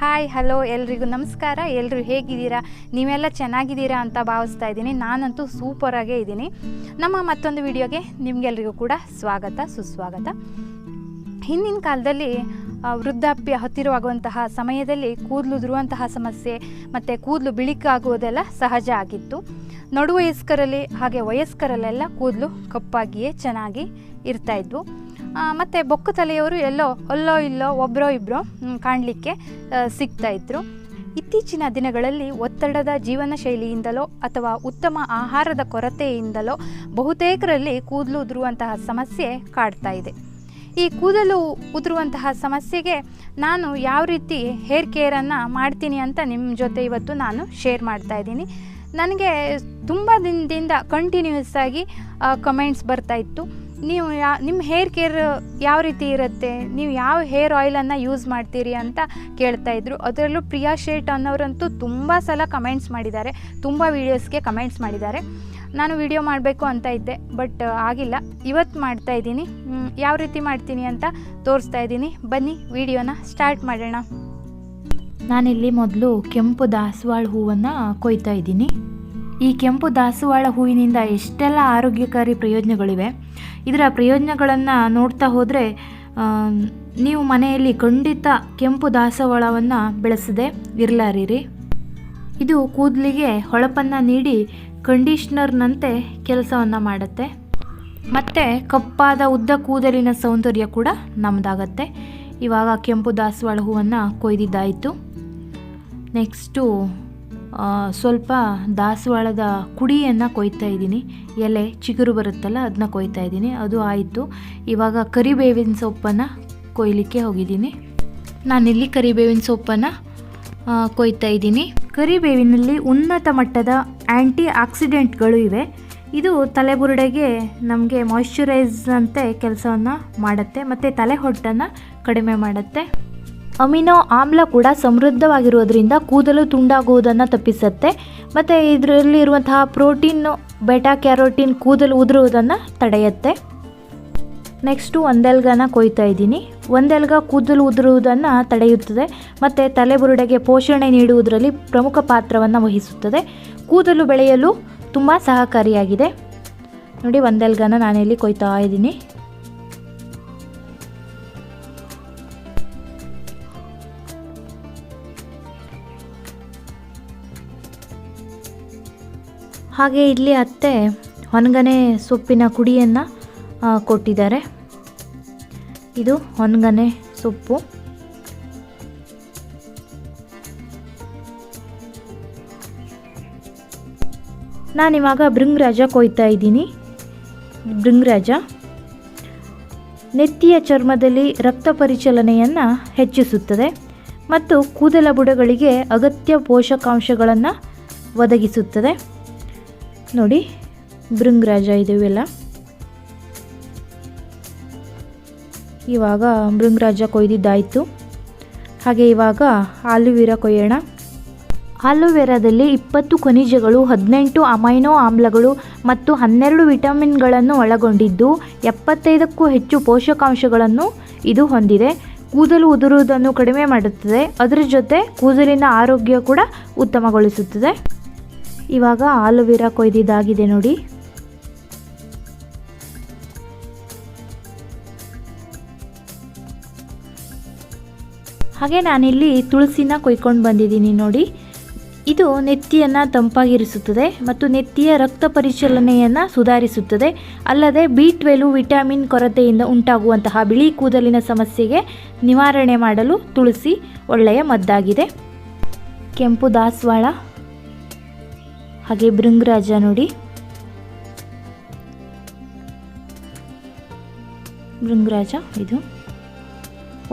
Hi hello ಎಲ್ರಿಗೂ ನಮಸ್ಕಾರ. ಎಲ್ಲರೂ ಹೇಗಿದ್ದೀರಾ? ನೀವೆಲ್ಲ ಚೆನ್ನಾಗಿದ್ದೀರಾ ಅಂತ ಭಾವಿಸ್ತಾ ಇದ್ದೀನಿ. ನಾನಂತೂ ಸೂಪರಾಗೇ ಇದ್ದೀನಿ. ನಮ್ಮ ಮತ್ತೊಂದು ವಿಡಿಯೋಗೆ ನಿಮಗೆಲ್ರಿಗೂ ಕೂಡ ಸ್ವಾಗತ ಸುಸ್ವಾಗತ. ಹಿಂದಿನ ಕಾಲದಲ್ಲಿ ವೃದ್ಧಾಪ್ಯ ಹತ್ತಿರವಾಗುವಂತಹ ಸಮಯದಲ್ಲಿ ಕೂದಲು ಉದುರುವಂತಹ ಸಮಸ್ಯೆ ಮತ್ತು ಕೂದಲು ಬಿಳಿಕಾಗುವುದೆಲ್ಲ ಸಹಜ ಆಗಿತ್ತು. ನಡು ವಯಸ್ಕರಲ್ಲಿ ಹಾಗೆ ವಯಸ್ಕರಲ್ಲೆಲ್ಲ ಕೂದಲು ಕಪ್ಪಾಗಿಯೇ ಚೆನ್ನಾಗಿ ಇರ್ತಾಯಿದ್ವು. ಮತ್ತು ಬೊಕ್ಕು ತಲೆಯವರು ಅಲ್ಲೋ ಇಲ್ಲೋ ಒಬ್ಬರೋ ಇಬ್ಬರೋ ಕಾಣಲಿಕ್ಕೆ ಸಿಗ್ತಾಯಿದ್ರು. ಇತ್ತೀಚಿನ ದಿನಗಳಲ್ಲಿ ಒತ್ತಡದ ಜೀವನ ಶೈಲಿಯಿಂದಲೋ ಅಥವಾ ಉತ್ತಮ ಆಹಾರದ ಕೊರತೆಯಿಂದಲೋ ಬಹುತೇಕರಲ್ಲಿ ಕೂದಲು ಉದುರುವಂತಹ ಸಮಸ್ಯೆ ಕಾಡ್ತಾ ಇದೆ. ಈ ಕೂದಲು ಉದುರುವಂತಹ ಸಮಸ್ಯೆಗೆ ನಾನು ಯಾವ ರೀತಿ ಹೇರ್ ಕೇರನ್ನು ಮಾಡ್ತೀನಿ ಅಂತ ನಿಮ್ಮ ಜೊತೆ ಇವತ್ತು ನಾನು ಶೇರ್ ಮಾಡ್ತಾ ಇದ್ದೀನಿ. ನನಗೆ ತುಂಬ ದಿನದಿಂದ ಕಂಟಿನ್ಯೂಸ್ ಆಗಿ ಕಮೆಂಟ್ಸ್ ಬರ್ತಾಯಿತ್ತು, ನೀವು ನಿಮ್ಮ ಹೇರ್ ಕೇರ್ ಯಾವ ರೀತಿ ಇರುತ್ತೆ, ನೀವು ಯಾವ ಹೇರ್ ಆಯಿಲನ್ನು ಯೂಸ್ ಮಾಡ್ತೀರಿ ಅಂತ ಕೇಳ್ತಾಯಿದ್ರು. ಅದರಲ್ಲೂ ಪ್ರಿಯಾ ಶೇಟ್ ಅನ್ನೋರಂತೂ ತುಂಬ ಸಲ ಕಮೆಂಟ್ಸ್ ಮಾಡಿದ್ದಾರೆ, ತುಂಬ ವೀಡಿಯೋಸ್ಗೆ ಕಮೆಂಟ್ಸ್ ಮಾಡಿದ್ದಾರೆ. ನಾನು ವಿಡಿಯೋ ಮಾಡಬೇಕು ಅಂತ ಇದ್ದೆ, ಬಟ್ ಆಗಿಲ್ಲ. ಇವತ್ತು ಮಾಡ್ತಾಯಿದ್ದೀನಿ. ಯಾವ ರೀತಿ ಮಾಡ್ತೀನಿ ಅಂತ ತೋರಿಸ್ತಾ ಇದ್ದೀನಿ. ಬನ್ನಿ ವಿಡಿಯೋನ ಸ್ಟಾರ್ಟ್ ಮಾಡೋಣ. ನಾನಿಲ್ಲಿ ಮೊದಲು ಕೆಂಪು ದಾಸವಾಳ ಹೂವನ್ನು ಕೊಯ್ತಾ ಇದ್ದೀನಿ. ಈ ಕೆಂಪು ದಾಸವಾಳ ಹೂವಿನಿಂದ ಎಷ್ಟೆಲ್ಲ ಆರೋಗ್ಯಕಾರಿ ಪ್ರಯೋಜನಗಳಿವೆ. ಇದರ ಪ್ರಯೋಜನಗಳನ್ನು ನೋಡ್ತಾ ಹೋದರೆ ನೀವು ಮನೆಯಲ್ಲಿ ಖಂಡಿತ ಕೆಂಪು ದಾಸವಾಳವನ್ನು ಬೆಳೆಸದೆ ಇರಲಾರಿರಿ. ಇದು ಕೂದಲಿಗೆ ಹೊಳಪನ್ನು ನೀಡಿ ಕಂಡೀಷ್ನರ್ನಂತೆ ಕೆಲಸವನ್ನು ಮಾಡುತ್ತೆ. ಮತ್ತು ಕಪ್ಪಾದ ಉದ್ದ ಕೂದಲಿನ ಸೌಂದರ್ಯ ಕೂಡ ನಮ್ಮದಾಗತ್ತೆ. ಇವಾಗ ಕೆಂಪು ದಾಸವಾಳ ಹೂವನ್ನು ಕೊಯ್ದಿದ್ದಾಯಿತು. ನೆಕ್ಸ್ಟು ಸ್ವಲ್ಪ ದಾಸವಾಳದ ಕುಡಿಯನ್ನು ಕೊಯ್ತಾ ಇದ್ದೀನಿ. ಎಲೆ ಚಿಗುರು ಬರುತ್ತಲ್ಲ ಅದನ್ನ ಕೊಯ್ತಾ ಇದ್ದೀನಿ. ಅದು ಆಯಿತು. ಇವಾಗ ಕರಿಬೇವಿನ ಸೊಪ್ಪನ್ನು ಕೊಯ್ಲಿಕ್ಕೆ ಹೋಗಿದ್ದೀನಿ. ನಾನಿಲ್ಲಿ ಕರಿಬೇವಿನ ಸೊಪ್ಪನ್ನು ಕೊಯ್ತಾ ಇದ್ದೀನಿ. ಕರಿಬೇವಿನಲ್ಲಿ ಉನ್ನತ ಮಟ್ಟದ ಆ್ಯಂಟಿ ಆಕ್ಸಿಡೆಂಟ್ಗಳು ಇವೆ. ಇದು ತಲೆಬುರುಡೆಗೆ ನಮಗೆ ಮಾಯ್ಶ್ಚರೈಸ್ ಅಂತೆ ಕೆಲಸವನ್ನು ಮಾಡುತ್ತೆ ಮತ್ತು ತಲೆ ಹೊಟ್ಟನ್ನು ಕಡಿಮೆ ಮಾಡುತ್ತೆ. ಅಮಿನೋ ಆಮ್ಲ ಕೂಡ ಸಮೃದ್ಧವಾಗಿರೋದ್ರಿಂದ ಕೂದಲು ತುಂಡಾಗುವುದನ್ನು ತಪ್ಪಿಸುತ್ತೆ. ಮತ್ತು ಇದರಲ್ಲಿ ಇರುವಂತಹ ಪ್ರೋಟೀನ್ ಬೆಟಾ ಕ್ಯಾರೋಟಿನ್ ಕೂದಲು ಉದುರುವುದನ್ನು ತಡೆಯುತ್ತೆ. ನೆಕ್ಸ್ಟು ಒಂದೆಲ್ಗನ ಕೊಯ್ತಾ ಇದ್ದೀನಿ. ಒಂದೆಲ್ಗ ಕೂದಲು ಉದುರುವುದನ್ನು ತಡೆಯುತ್ತದೆ ಮತ್ತು ತಲೆಬುರುಡೆಗೆ ಪೋಷಣೆ ನೀಡುವುದರಲ್ಲಿ ಪ್ರಮುಖ ಪಾತ್ರವನ್ನು ವಹಿಸುತ್ತದೆ. ಕೂದಲು ಬೆಳೆಯಲು ತುಂಬ ಸಹಕಾರಿಯಾಗಿದೆ. ನೋಡಿ, ಒಂದೆಲ್ಗನ ನಾನಿಲ್ಲಿ ಕೊಯ್ತಾ ಇದ್ದೀನಿ. ಹಾಗೆ ಇಲ್ಲಿ ಅತ್ತೆ ಹೊನಗನೆ ಸೊಪ್ಪಿನ ಕುಡಿಯನ್ನು ಕೊಟ್ಟಿದ್ದಾರೆ. ಇದು ಹೊನಗನೆ ಸೊಪ್ಪು. ನಾನಿವಾಗ ಭೃಂಗರಾಜ ಕೊಯ್ತಾ ಇದ್ದೀನಿ. ಭೃಂಗರಾಜ ನೆತ್ತಿಯ ಚರ್ಮದಲ್ಲಿ ರಕ್ತ ಪರಿಚಲನೆಯನ್ನು ಹೆಚ್ಚಿಸುತ್ತದೆ ಮತ್ತು ಕೂದಲ ಬುಡಗಳಿಗೆ ಅಗತ್ಯ ಪೋಷಕಾಂಶಗಳನ್ನು ಒದಗಿಸುತ್ತದೆ. ನೋಡಿ, ಭೃಂಗರಾಜ ಇವೆಲ್ಲ. ಇವಾಗ ಭೃಂಗರಾಜ ಕೊಯ್ದಿದ್ದಾಯಿತು. ಹಾಗೆ ಇವಾಗ ಆಲೂವೆರಾ ಕೊಯ್ಯೋಣ. ಆಲೂವೆರಾದಲ್ಲಿ 20 ಖನಿಜಗಳು, 18 ಅಮೈನೋ ಆಮ್ಲಗಳು ಮತ್ತು 12 ವಿಟಮಿನ್ಗಳನ್ನು ಒಳಗೊಂಡಿದ್ದು 75ಕ್ಕೂ ಹೆಚ್ಚು ಪೋಷಕಾಂಶಗಳನ್ನು ಇದು ಹೊಂದಿದೆ. ಕೂದಲು ಉದುರುವುದನ್ನು ಕಡಿಮೆ ಮಾಡುತ್ತದೆ. ಅದರ ಜೊತೆ ಕೂದಲಿನ ಆರೋಗ್ಯ ಕೂಡ ಉತ್ತಮಗೊಳಿಸುತ್ತದೆ. ಇವಾಗ ಆಲೂವೆರಾ ಕೊಯ್ದಿದ್ದಾಗಿದೆ ನೋಡಿ. ಹಾಗೆ ನಾನಿಲ್ಲಿ ತುಳಸಿನ ಕೊಯ್ಕೊಂಡು ಬಂದಿದ್ದೀನಿ ನೋಡಿ. ಇದು ನೆತ್ತಿಯನ್ನು ತಂಪಾಗಿರಿಸುತ್ತದೆ ಮತ್ತು ನೆತ್ತಿಯ ರಕ್ತ ಪರಿಚಲನೆಯನ್ನು ಸುಧಾರಿಸುತ್ತದೆ. ಅಲ್ಲದೆ B12 ವಿಟಮಿನ್ ಕೊರತೆಯಿಂದ ಉಂಟಾಗುವಂತಹ ಬಿಳಿ ಕೂದಲಿನ ಸಮಸ್ಯೆಗೆ ನಿವಾರಣೆ ಮಾಡಲು ತುಳಸಿ ಒಳ್ಳೆಯ ಮದ್ದಾಗಿದೆ. ಕೆಂಪು ದಾಸವಾಳ ಹಾಗೆ ಭೃಂಗರಾಜ ನೋಡಿ. ಭೃಂಗರಾಜ ಇದು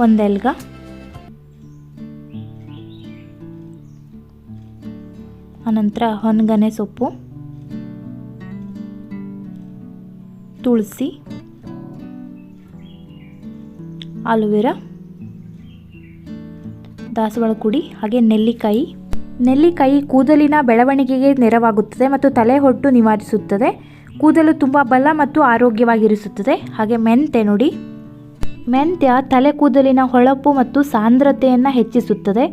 ಒಂದೆಲ್ಗ. ಅನಂತರ ಹೊನಗನೆ ಸೊಪ್ಪು, ತುಳಸಿ, ಆಲೂವೆರಾ, ದಾಸವಾಳ ಕುಡಿ ಹಾಗೆ ನೆಲ್ಲಿಕಾಯಿ. ನೆಲ್ಲಿಕಾಯಿ ಕೂದಲಿನ ಬೆಳವಣಿಗೆಗೆ ನೆರವಾಗುತ್ತದೆ ಮತ್ತು ತಲೆ ಹೊಟ್ಟು ನಿವಾರಿಸುತ್ತದೆ. ಕೂದಲು ತುಂಬ ಬಲ ಮತ್ತು ಆರೋಗ್ಯವಾಗಿರಿಸುತ್ತದೆ. ಹಾಗೆ ಮೆಂತೆ ನೋಡಿ. ಮೆಂತ್ಯ ತಲೆ ಕೂದಲಿನ ಹೊಳಪು ಮತ್ತು ಸಾಂದ್ರತೆಯನ್ನು ಹೆಚ್ಚಿಸುತ್ತದೆ.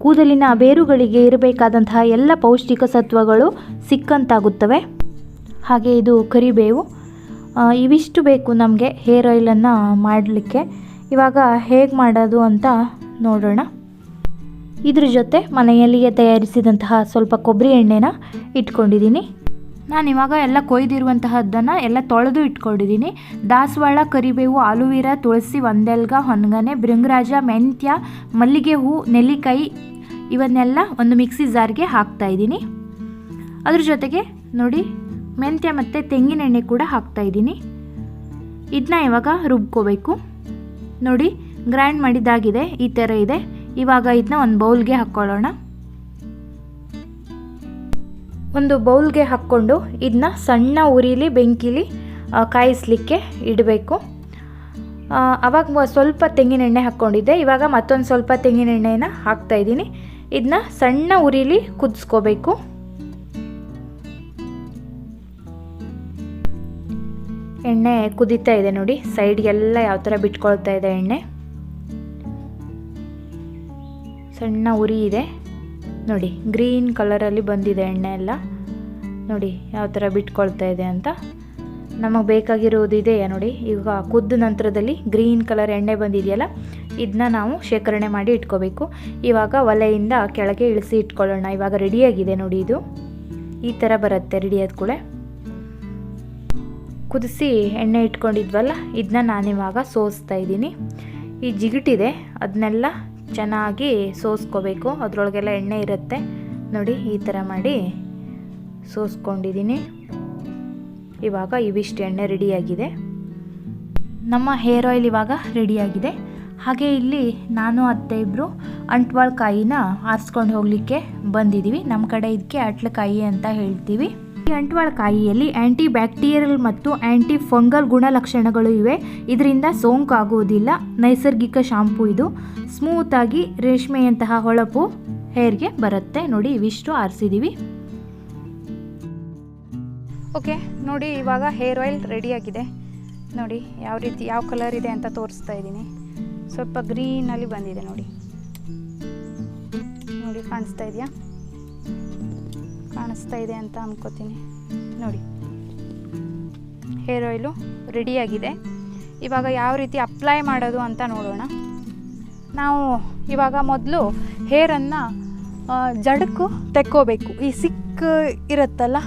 ಕೂದಲಿನ ಬೇರುಗಳಿಗೆ ಇರಬೇಕಾದಂತಹ ಎಲ್ಲ ಪೌಷ್ಟಿಕ ಸತ್ವಗಳು ಸಿಕ್ಕಂತಾಗುತ್ತವೆ. ಹಾಗೆ ಇದು ಕರಿಬೇವು. ಇವಿಷ್ಟು ಬೇಕು ನಮಗೆ ಹೇರ್ ಆಯಿಲನ್ನು ಮಾಡಲಿಕ್ಕೆ. ಇವಾಗ ಹೇಗೆ ಮಾಡೋದು ಅಂತ ನೋಡೋಣ. ಇದ್ರ ಜೊತೆ ಮನೆಯಲ್ಲಿಯೇ ತಯಾರಿಸಿದಂತಹ ಸ್ವಲ್ಪ ಕೊಬ್ಬರಿ ಎಣ್ಣೆನ ಇಟ್ಕೊಂಡಿದ್ದೀನಿ. ನಾನಿವಾಗ ಎಲ್ಲ ಕೊಯ್ದಿರುವಂತಹದ್ದನ್ನು ಎಲ್ಲ ತೊಳೆದು ಇಟ್ಕೊಂಡಿದ್ದೀನಿ. ದಾಸವಾಳ, ಕರಿಬೇವು, ಆಲೂವಿರ, ತುಳಸಿ, ಒಂದೆಲ್ಗ, ಹೊನ್ಗನೆ, ಭೃಂಗರಾಜ, ಮೆಂತ್ಯ, ಮಲ್ಲಿಗೆ ಹೂ, ನೆಲ್ಲಿಕಾಯಿ ಇವನ್ನೆಲ್ಲ ಒಂದು ಮಿಕ್ಸಿ ಜಾರ್ಗೆ ಹಾಕ್ತಾಯಿದ್ದೀನಿ. ಅದ್ರ ಜೊತೆಗೆ ನೋಡಿ ಮೆಂತ್ಯ ಮತ್ತು ತೆಂಗಿನೆಣ್ಣೆ ಕೂಡ ಹಾಕ್ತಾಯಿದ್ದೀನಿ. ಇದನ್ನ ಇವಾಗ ರುಬ್ಕೋಬೇಕು. ನೋಡಿ ಗ್ರೈಂಡ್ ಮಾಡಿದ್ದಾಗಿದೆ, ಈ ಥರ ಇದೆ. ಇವಾಗ ಇದನ್ನ ಒಂದು ಬೌಲ್ಗೆ ಹಾಕ್ಕೊಳ್ಳೋಣ. ಒಂದು ಬೌಲ್ಗೆ ಹಾಕ್ಕೊಂಡು ಇದನ್ನ ಸಣ್ಣ ಉರಿಲಿ ಬೆಂಕಿಲಿ ಕಾಯಿಸಲಿಕ್ಕೆ ಇಡಬೇಕು. ಆವಾಗ ಸ್ವಲ್ಪ ತೆಂಗಿನೆಣ್ಣೆ ಹಾಕ್ಕೊಂಡಿದ್ದೆ, ಇವಾಗ ಮತ್ತೊಂದು ಸ್ವಲ್ಪ ತೆಂಗಿನೆಣ್ಣೆನ ಹಾಕ್ತಾಯಿದ್ದೀನಿ. ಇದನ್ನ ಸಣ್ಣ ಉರಿಲಿ ಕುದಿಸ್ಕೋಬೇಕು. ಎಣ್ಣೆ ಕುದೀತಾ ಇದೆ ನೋಡಿ, ಸೈಡ್ಗೆಲ್ಲ ಯಾವ ಥರ ಬಿಟ್ಕೊಳ್ತಾ ಇದೆ ಎಣ್ಣೆ. ಸಣ್ಣ ಉರಿ ಇದೆ ನೋಡಿ, ಗ್ರೀನ್ ಕಲರಲ್ಲಿ ಬಂದಿದೆ ಎಣ್ಣೆ ಎಲ್ಲ. ನೋಡಿ ಯಾವ ಥರ ಬಿಟ್ಕೊಳ್ತಾ ಇದೆ ಅಂತ. ನಮಗೆ ಬೇಕಾಗಿರೋದು ಇದೆಯಾ ನೋಡಿ. ಈಗ ಕುದ್ದ ನಂತರದಲ್ಲಿ ಗ್ರೀನ್ ಕಲರ್ ಎಣ್ಣೆ ಬಂದಿದೆಯಲ್ಲ, ಇದನ್ನ ನಾವು ಶೇಖರಣೆ ಮಾಡಿ ಇಟ್ಕೋಬೇಕು. ಇವಾಗ ಒಲೆಯಿಂದ ಕೆಳಗೆ ಇಳಿಸಿ ಇಟ್ಕೊಳ್ಳೋಣ. ಇವಾಗ ರೆಡಿಯಾಗಿದೆ ನೋಡಿ, ಇದು ಈ ಥರ ಬರುತ್ತೆ ರೆಡಿ ಆದ ಕೂಡಲೇ. ಕುದಿಸಿ ಎಣ್ಣೆ ಇಟ್ಕೊಂಡಿದ್ವಲ್ಲ, ಇದನ್ನ ನಾನಿವಾಗ ಸೋಸ್ತಾ ಇದ್ದೀನಿ. ಈ ಜಿಗುಟಿದೆ ಅದನ್ನೆಲ್ಲ ಚೆನ್ನಾಗಿ ಸೋಸ್ಕೋಬೇಕು. ಅದರೊಳಗೆಲ್ಲ ಎಣ್ಣೆ ಇರುತ್ತೆ ನೋಡಿ, ಈ ಥರ ಮಾಡಿ ಸೋಸ್ಕೊಂಡಿದ್ದೀನಿ. ಇವಾಗ ಇವಿಷ್ಟು ಎಣ್ಣೆ ರೆಡಿಯಾಗಿದೆ. ನಮ್ಮ ಹೇರ್ ಆಯಿಲ್ ಇವಾಗ ರೆಡಿಯಾಗಿದೆ. ಹಾಗೆ ಇಲ್ಲಿ ನಾನು ಅತ್ತೆ ಇಬ್ಬರು ಅಂಟ್ವಾಳ ಕಾಯಿನ ಆರಿಸ್ಕೊಂಡು ಹೋಗಲಿಕ್ಕೆ ಬಂದಿದ್ದೀವಿ. ನಮ್ಮ ಕಡೆ ಇದಕ್ಕೆ ಅಟ್ಲಕಾಯಿ ಅಂತ ಹೇಳ್ತೀವಿ. ಈ ಅಂಟ್ವಾಳ ಕಾಯಿಯಲ್ಲಿ ಆ್ಯಂಟಿ ಬ್ಯಾಕ್ಟೀರಿಯಲ್ ಮತ್ತು ಆ್ಯಂಟಿ ಫಂಗಲ್ ಗುಣಲಕ್ಷಣಗಳು ಇವೆ. ಇದರಿಂದ ಸೋಂಕು ಆಗುವುದಿಲ್ಲ. ನೈಸರ್ಗಿಕ ಶಾಂಪೂ ಇದು. ಸ್ಮೂತಾಗಿ ರೇಷ್ಮೆಯಂತಹ ಹೊಳಪು ಹೇರ್ಗೆ ಬರುತ್ತೆ. ನೋಡಿ ಇವಿಷ್ಟು ಆರಿಸಿದ್ದೀವಿ. ಓಕೆ ನೋಡಿ, ಇವಾಗ ಹೇರ್ ಆಯಿಲ್ ರೆಡಿಯಾಗಿದೆ. ನೋಡಿ ಯಾವ ರೀತಿ ಯಾವ ಕಲರ್ ಇದೆ ಅಂತ ತೋರಿಸ್ತಾ ಇದ್ದೀನಿ. ಸ್ವಲ್ಪ ಗ್ರೀನಲ್ಲಿ ಬಂದಿದೆ ನೋಡಿ. ನೋಡಿ ಕಾಣಿಸ್ತಾ ಇದೆಯಾ? ಕಾಣಿಸ್ತಾ ಇದೆ ಅಂತ ಅನ್ಕೋತೀನಿ. ನೋಡಿ ಹೇರ್ ಆಯಿಲು ರೆಡಿಯಾಗಿದೆ. ಇವಾಗ ಯಾವ ರೀತಿ ಅಪ್ಲೈ ಮಾಡೋದು ಅಂತ ನೋಡೋಣ. ನಾವು ಇವಾಗ ಮೊದಲು ಹೇರನ್ನು ಜಡಕ್ಕೂ ತೆಕ್ಕೋಬೇಕು. ಈ ಸಿಕ್ಕ ಇರುತ್ತಲ್ಲ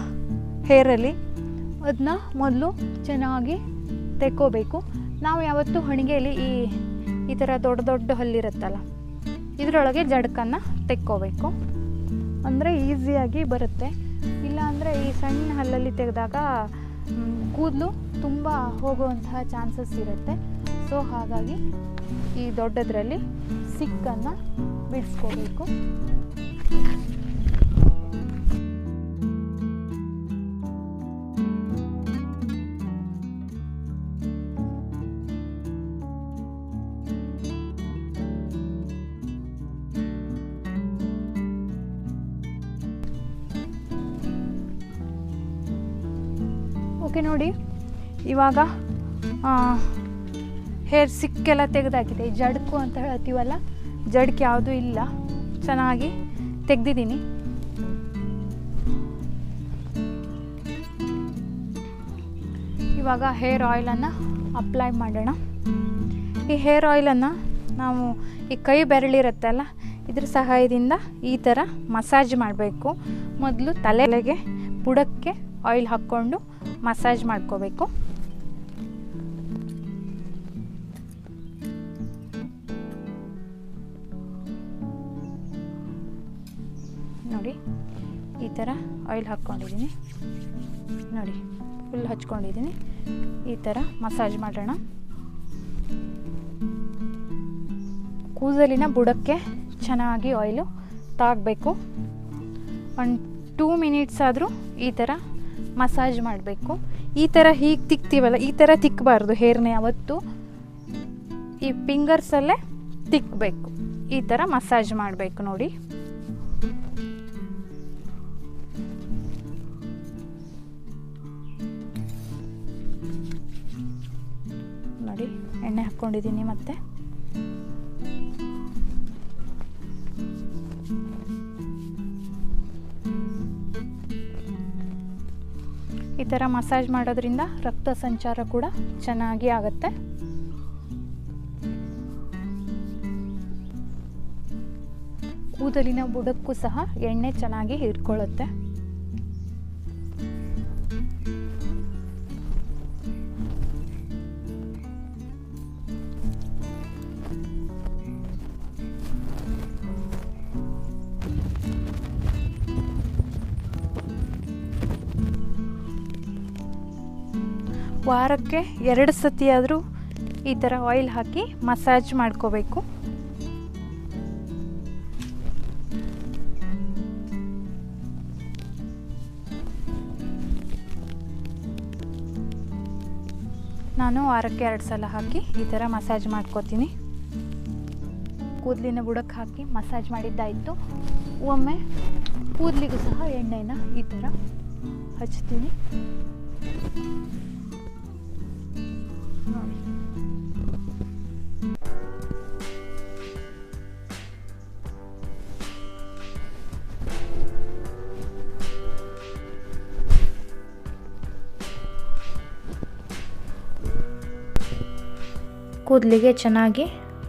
ಹೇರಲ್ಲಿ, ಅದನ್ನ ಮೊದಲು ಚೆನ್ನಾಗಿ ತೆಕ್ಕೋಬೇಕು. ನಾವು ಯಾವತ್ತೂ ಹಣಿಗೆಯಲ್ಲಿ ಈ ಥರ ದೊಡ್ಡ ದೊಡ್ಡ ಹಲ್ಲಿರುತ್ತಲ್ಲ, ಇದರೊಳಗೆ ಜಡಕನ್ನು ತೆಕ್ಕೋಬೇಕು. ಅಂದರೆ ಈಸಿಯಾಗಿ ಬರುತ್ತೆ. ಇಲ್ಲಾಂದರೆ ಈ ಸಣ್ಣ ಹಲ್ಲಲ್ಲಿ ತೆಗೆದಾಗ ಕೂದಲು ತುಂಬ ಹೋಗುವಂತಹ ಚಾನ್ಸಸ್ ಇರುತ್ತೆ. ಸೊ ಹಾಗಾಗಿ ಈ ದೊಡ್ಡದರಲ್ಲಿ ಸಿಕ್ಕನ್ನು ಬಿಡಿಸ್ಕೋಬೇಕು. ಓಕೆ ನೋಡಿ, ಇವಾಗ ಹೇರ್ ಸಿಕ್ಕೆಲ್ಲ ತೆಗೆದಾಕಿದೆ. ಈ ಜಡ್ಕು ಅಂತ ಹೇಳ್ತೀವಲ್ಲ, ಜಡ್ಕು ಯಾವುದೂ ಇಲ್ಲ, ಚೆನ್ನಾಗಿ ತೆಗೆದಿದ್ದೀನಿ. ಇವಾಗ ಹೇರ್ ಆಯಿಲನ್ನು ಅಪ್ಲೈ ಮಾಡೋಣ. ಈ ಹೇರ್ ಆಯಿಲನ್ನು ನಾವು ಈ ಕೈ ಬೆರಳಿರುತ್ತಲ್ಲ, ಇದ್ರ ಸಹಾಯದಿಂದ ಈ ಥರ ಮಸಾಜ್ ಮಾಡಬೇಕು. ಮೊದಲು ತಲೆಗೆ ಬುಡಕ್ಕೆ ಆಯಿಲ್ ಹಾಕ್ಕೊಂಡು ಮಸಾಜ್ ಮಾಡ್ಕೋಬೇಕು. ನೋಡಿ ಈ ಥರ ಆಯಿಲ್ ಹಾಕ್ಕೊಂಡಿದ್ದೀನಿ. ನೋಡಿ ಫುಲ್ ಹಚ್ಕೊಂಡಿದ್ದೀನಿ. ಈ ಥರ ಮಸಾಜ್ ಮಾಡೋಣ. ಕೂದಲಿನ ಬುಡಕ್ಕೆ ಚೆನ್ನಾಗಿ ಆಯಿಲು ತಾಗಬೇಕು. ಒಂದು 2 ಮಿನಿಟ್ಸ್ ಆದರೂ ಈ ಥರ ಮಸಾಜ್ ಮಾಡಬೇಕು. ಈ ಥರ ಹೀಗೆ ತಿಕ್ತೀವಲ್ಲ, ಈ ಥರ ತಿಕ್ಕಬಾರ್ದು. ಹೇರ್ನ ಯಾವತ್ತು ಈ ಫಿಂಗರ್ಸಲ್ಲೇ ತಿಕ್ಕಬೇಕು. ಈ ಥರ ಮಸಾಜ್ ಮಾಡಬೇಕು. ನೋಡಿ ನೋಡಿ ಎಣ್ಣೆ ಹಾಕ್ಕೊಂಡಿದ್ದೀನಿ. ಮತ್ತು ಈ ಥರ ಮಸಾಜ್ ಮಾಡೋದ್ರಿಂದ ರಕ್ತ ಸಂಚಾರ ಕೂಡ ಚೆನ್ನಾಗಿ ಆಗುತ್ತೆ. ಕೂದಲಿನ ಬುಡಕ್ಕೂ ಸಹ ಎಣ್ಣೆ ಚೆನ್ನಾಗಿ ಹಿಡ್ಕೊಳ್ಳುತ್ತೆ. ವಾರಕ್ಕೆ 2 ಸತಿ ಆದರೂ ಈ ಥರ ಆಯಿಲ್ ಹಾಕಿ ಮಸಾಜ್ ಮಾಡ್ಕೋಬೇಕು. ನಾನು ವಾರಕ್ಕೆ 2 ಸಲ ಹಾಕಿ ಈ ಥರ ಮಸಾಜ್ ಮಾಡ್ಕೋತೀನಿ. ಕೂದಲಿನ ಬುಡಕ್ಕೆ ಹಾಕಿ ಮಸಾಜ್ ಮಾಡಿದ್ದಾಯಿತು. ಒಮ್ಮೆ ಕೂದಲಿಗೂ ಸಹ ಎಣ್ಣೆನ ಈ ಥರ ಹಚ್ತೀನಿ ನೋಡಿ. ಕೂದಲಿಗೆ ಚೆನ್ನಾಗಿ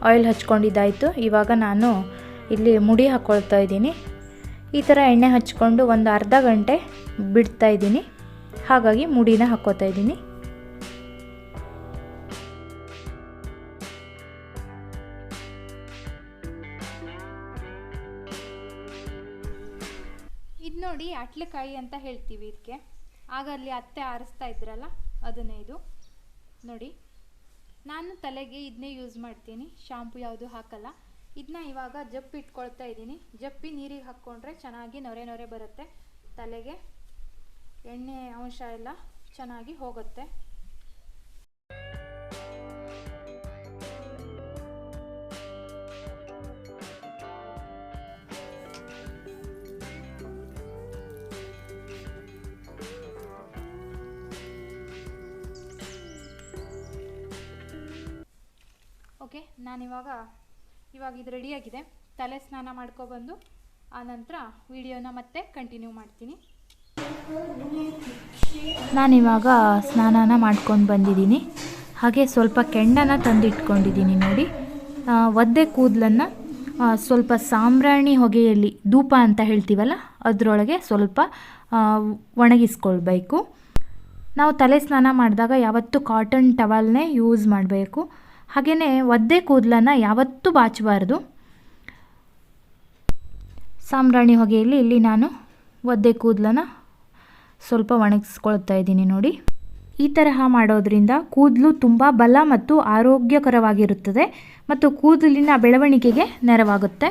ಆಯಿಲ್ ಹಚ್ಕೊಂಡಿದ್ದಾಯಿತು. ಇವಾಗ ನಾನು ಇಲ್ಲಿ ಮುಡಿ ಹಾಕ್ಕೊಳ್ತಾ ಇದ್ದೀನಿ. ಈ ಥರ ಎಣ್ಣೆ ಹಚ್ಕೊಂಡು ಒಂದು ಅರ್ಧ ಗಂಟೆ ಬಿಡ್ತಾ ಇದ್ದೀನಿ. ಹಾಗಾಗಿ ಮುಡಿನ ಹಾಕ್ಕೋತಾ ಇದ್ದೀನಿ. ಇದು ನೋಡಿ ಅಟ್ಲೆಕಾಯಿ ಅಂತ ಹೇಳ್ತೀವಿ ಇದಕ್ಕೆ. ಆಗ ಅಲ್ಲಿ ಅತ್ತೆ ಆರಿಸ್ತಾ ಇದ್ರಲ್ಲ ಅದನ್ನೇ ಇದು ನೋಡಿ. ನಾನು ತಲೆಗೆ ಇದನ್ನೇ ಯೂಸ್ ಮಾಡ್ತೀನಿ, ಶಾಂಪು ಯಾವುದು ಹಾಕಲ್ಲ. ಇದನ್ನ ಇವಾಗ ಜಪ್ಪು ಇಟ್ಕೊಳ್ತಾ ಇದ್ದೀನಿ. ಜಪ್ಪಿ ನೀರಿಗೆ ಹಾಕ್ಕೊಂಡ್ರೆ ಚೆನ್ನಾಗಿ ನೊರೆ ನೊರೆ ಬರುತ್ತೆ. ತಲೆಗೆ ಎಣ್ಣೆ ಅಂಶ ಎಲ್ಲ ಚೆನ್ನಾಗಿ ಹೋಗುತ್ತೆ. ಓಕೆ, ನಾನಿವಾಗ ಇದು ರೆಡಿಯಾಗಿದೆ. ತಲೆ ಸ್ನಾನ ಮಾಡ್ಕೊಬಂದು ಆನಂತರ ವಿಡಿಯೋನ ಮತ್ತೆ ಕಂಟಿನ್ಯೂ ಮಾಡ್ತೀನಿ. ನಾನಿವಾಗ ಸ್ನಾನನ ಮಾಡ್ಕೊಂಡು ಬಂದಿದ್ದೀನಿ. ಹಾಗೆ ಸ್ವಲ್ಪ ಕೆಂಡನ ತಂದಿಟ್ಕೊಂಡಿದ್ದೀನಿ ನೋಡಿ. ಒದ್ದೆ ಕೂದಲನ್ನು ಸ್ವಲ್ಪ ಸಾಂಬ್ರಾಣಿ ಹೊಗೆಯಲ್ಲಿ, ಧೂಪ ಅಂತ ಹೇಳ್ತೀವಲ್ಲ ಅದರೊಳಗೆ ಸ್ವಲ್ಪ ಒಣಗಿಸ್ಕೊಳ್ಬೇಕು. ನಾವು ತಲೆ ಸ್ನಾನ ಮಾಡಿದಾಗ ಯಾವತ್ತೂ ಕಾಟನ್ ಟವಲ್ನೇ ಯೂಸ್ ಮಾಡಬೇಕು. ಹಾಗೆಯೇ ಒದ್ದೆ ಕೂದಲನ್ನು ಯಾವತ್ತೂ ಬಾಚಬಾರ್ದು. ಸಾಂಬ್ರಾಣಿ ಹೊಗೆಯಲ್ಲಿ ಇಲ್ಲಿ ನಾನು ಒದ್ದೆ ಕೂದಲನ್ನು ಸ್ವಲ್ಪ ಒಣಗಿಸ್ಕೊಳ್ತಾ ಇದ್ದೀನಿ ನೋಡಿ. ಈ ತರಹ ಮಾಡೋದ್ರಿಂದ ಕೂದಲು ತುಂಬ ಬಲ ಮತ್ತು ಆರೋಗ್ಯಕರವಾಗಿರುತ್ತದೆ ಮತ್ತು ಕೂದಲಿನ ಬೆಳವಣಿಗೆಗೆ ನೆರವಾಗುತ್ತೆ.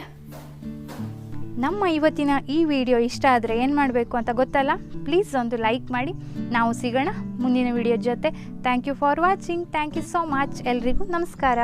ನಮ್ಮ ಇವತ್ತಿನ ಈ ವಿಡಿಯೋ ಇಷ್ಟ ಆದರೆ ಏನು ಮಾಡಬೇಕು ಅಂತ ಗೊತ್ತಲ್ಲ? ಪ್ಲೀಸ್ ಒಂದು ಲೈಕ್ ಮಾಡಿ. ನಾವು ಸಿಗೋಣ ಮುಂದಿನ ವಿಡಿಯೋ ಜೊತೆ. Thank you for watching. Thank you so much. ಎಲ್ರಿಗೂ ನಮಸ್ಕಾರ.